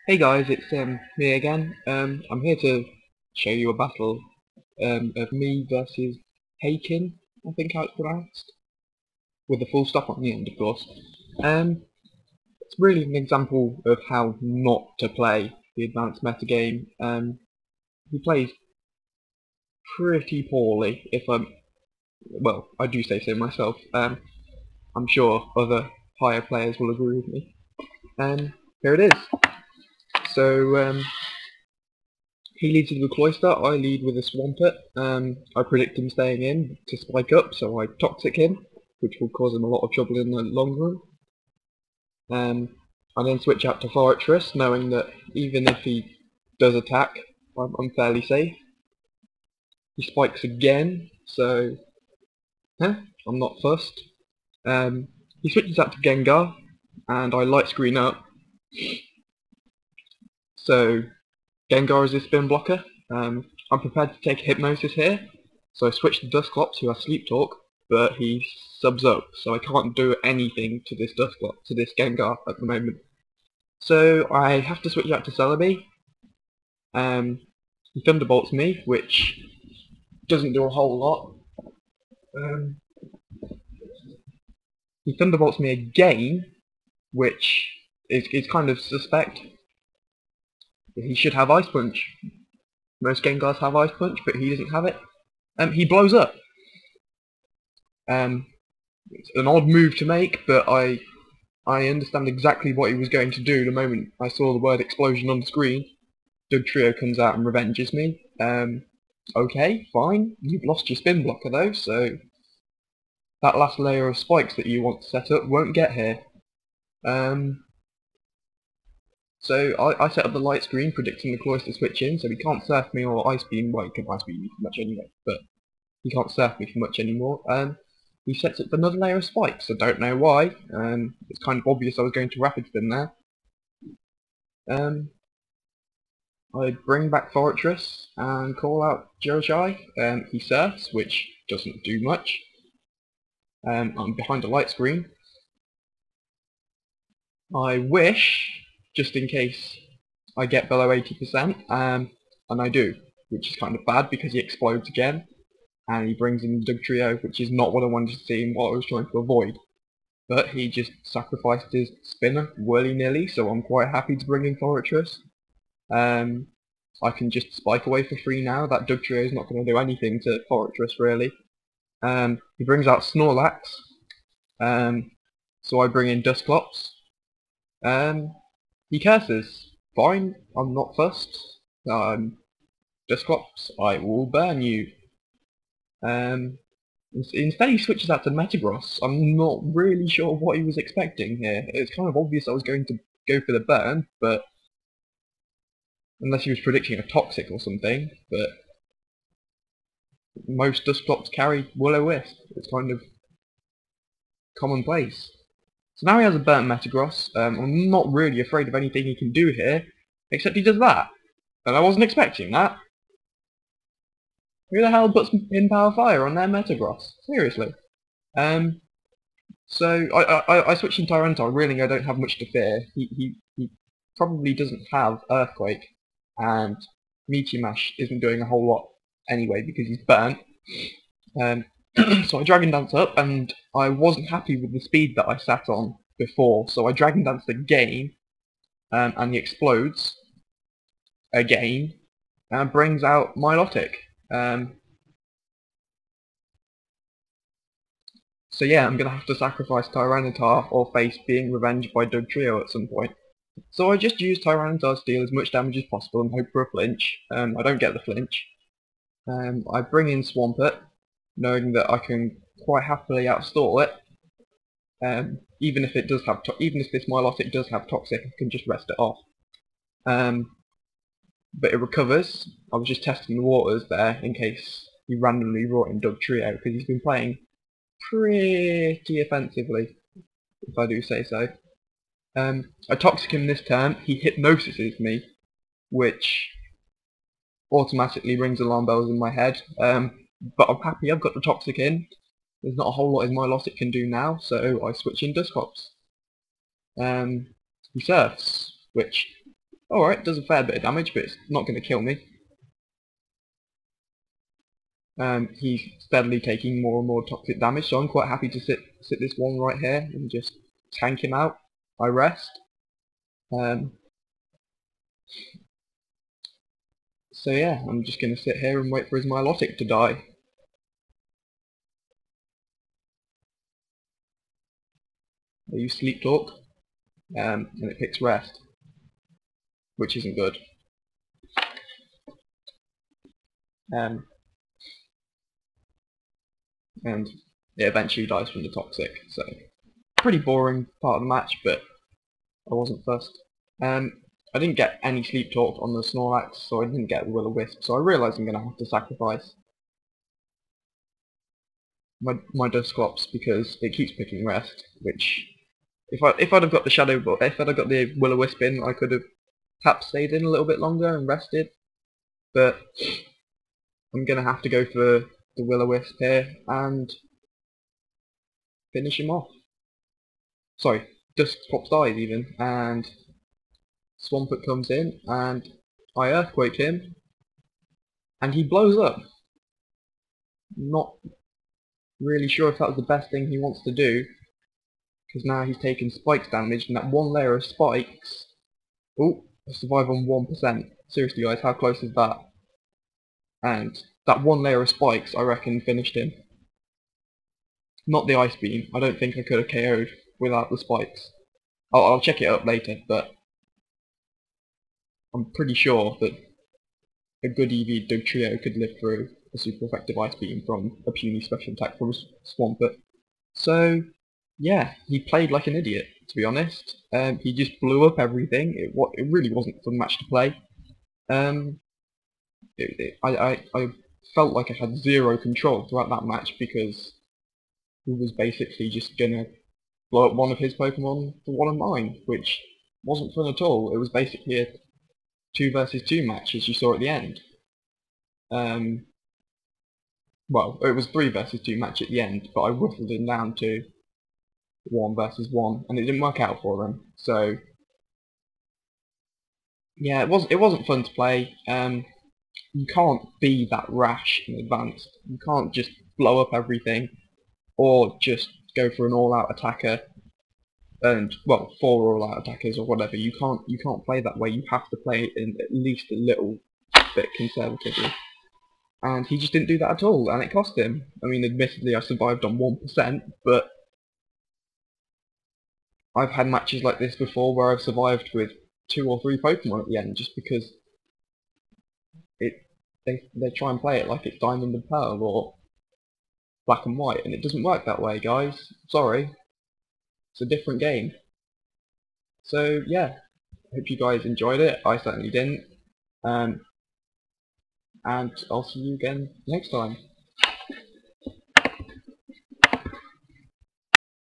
Hey guys, it's me again. I'm here to show you a battle of me versus Pakin, I think how it's pronounced, with a full stop on the end, of course. It's really an example of how not to play the advanced metagame. He plays pretty poorly, if well, I do say so myself. I'm sure other higher players will agree with me. Here it is. So, he leads with a Cloister, I lead with a Swampert. I predict him staying in to spike up, so I Toxic him, which will cause him a lot of trouble in the long run. I then switch out to Fortress, knowing that even if he does attack, I'm fairly safe. He spikes again, so I'm not fussed. He switches out to Gengar, and I light screen up. So Gengar is a spin blocker. I'm prepared to take Hypnosis here, so I switch to Dusclops, who has Sleep Talk, but he subs up, so I can't do anything to this Dusclops, to this Gengar at the moment. So I have to switch out to Celebi. He Thunderbolts me, which doesn't do a whole lot. He Thunderbolts me again, which is kind of suspect. He should have Ice Punch. Most Gengars have Ice Punch, but he doesn't have it. He blows up. It's an odd move to make, but I understand exactly what he was going to do the moment I saw the word explosion on the screen. Dugtrio comes out and revenges me. Okay, fine. You've lost your spin blocker though, so that last layer of spikes that you want to set up won't get here. So I set up the light screen predicting the Cloister switch in, so he can't surf me or Ice Beam. Well, he can Ice Beam me for much anyway, but he can't surf me for much anymore. He sets up another layer of spikes. I don't know why. It's kind of obvious I was going to Rapid Spin there. I bring back Fortress and call out Jiroshai. He surfs, which doesn't do much. I'm behind a light screen. I wish, just in case I get below 80%, and I do, which is kind of bad because he explodes again, and he brings in Dugtrio, which is not what I wanted to see and what I was trying to avoid. But he just sacrificed his spinner willy-nilly, so I'm quite happy to bring in Fortress. I can just spike away for free now. That Dugtrio is not going to do anything to Fortress, really. He brings out Snorlax, so I bring in Dusclops. He curses. Fine, I'm not fussed. Dusclops, I will burn you. Instead he switches out to Metagross. I'm not really sure what he was expecting here. It's kind of obvious I was going to go for the burn, but unless he was predicting a Toxic or something, but most Dusclops carry Will-O-Wisp. It's kind of commonplace. So now he has a burnt Metagross. I'm not really afraid of anything he can do here, except he does that. And I wasn't expecting that. Who the hell puts in Power Fire on their Metagross? Seriously. So I switched in Tyranitar, really I don't have much to fear. He probably doesn't have Earthquake, and Meteor Mash isn't doing a whole lot anyway because he's burnt. So I Dragon Dance up, and I wasn't happy with the speed that I sat on before, so I Dragon Danced again, and he explodes again, and brings out Milotic. So yeah, I'm going to have to sacrifice Tyranitar or face being revenged by Dugtrio at some point. So I just use Tyranitar to deal as much damage as possible and hope for a flinch. I don't get the flinch. I bring in Swampert, knowing that I can quite happily outstall it. Even if this Milotic does have Toxic, I can just rest it off. But it recovers. I was just testing the waters there in case he randomly brought in Dugtrio because he's been playing pretty offensively, if I do say so. I Toxic him this turn. He Hypnosises me, which automatically rings alarm bells in my head. But I'm happy I've got the Toxic in. There's not a whole lot his Milotic can do now, so I switch in Dusclops. He surfs, which Alright, does a fair bit of damage, but it's not going to kill me. He's steadily taking more and more toxic damage, so I'm quite happy to sit this one right here and just tank him out. I rest. So yeah, I'm just going to sit here and wait for his Milotic to die. I use Sleep Talk, and it picks Rest, which isn't good. And it eventually dies from the Toxic, so pretty boring part of the match, but I wasn't fussed. I didn't get any Sleep Talk on the Snorlax, so I didn't get Will-O-Wisp, so I realise I'm going to have to sacrifice my Dusclops because it keeps picking Rest, which if I'd have got the if I'd have got the Will-O-Wisp in, I could have perhaps stayed in a little bit longer and rested, but I'm going to have to go for the Will-O-Wisp here and finish him off. Sorry, Dusclops dies even, and Swampert comes in, and I Earthquake him, and he blows up. Not really sure if that was the best thing he wants to do, because now he's taken spikes damage, and that one layer of spikes... Oh, I survive on 1%. Seriously guys, how close is that? And that one layer of spikes, I reckon, finished him. Not the Ice Beam. I don't think I could have KO'd without the spikes. I'll check it up later, but I'm pretty sure that a good EV Dugtrio could live through a super effective Ice Beam from a puny special attack from Swampert. So, yeah, he played like an idiot, to be honest. He just blew up everything. It really wasn't a fun match to play. I felt like I had zero control throughout that match because he was basically just gonna blow up one of his Pokemon for one of mine, which wasn't fun at all. It was basically a 2 versus 2 match, as you saw at the end. Well, it was 3 versus 2 match at the end, but I whittled him down to 1 versus 1, and it didn't work out for him. So yeah, it wasn't fun to play. You can't be that rash in advanced. You can't just blow up everything, or just go for an all-out attacker, and well, 4 all-out attackers or whatever. You can't play that way. You have to play it in at least a little bit conservatively. And he just didn't do that at all, and it cost him. I mean, admittedly, I survived on 1%, but I've had matches like this before where I've survived with 2 or 3 Pokemon at the end, just because they try and play it like it's Diamond and Pearl or Black and White, and it doesn't work that way, guys. Sorry, it's a different game. So yeah, hope you guys enjoyed it. I certainly didn't, and I'll see you again next time.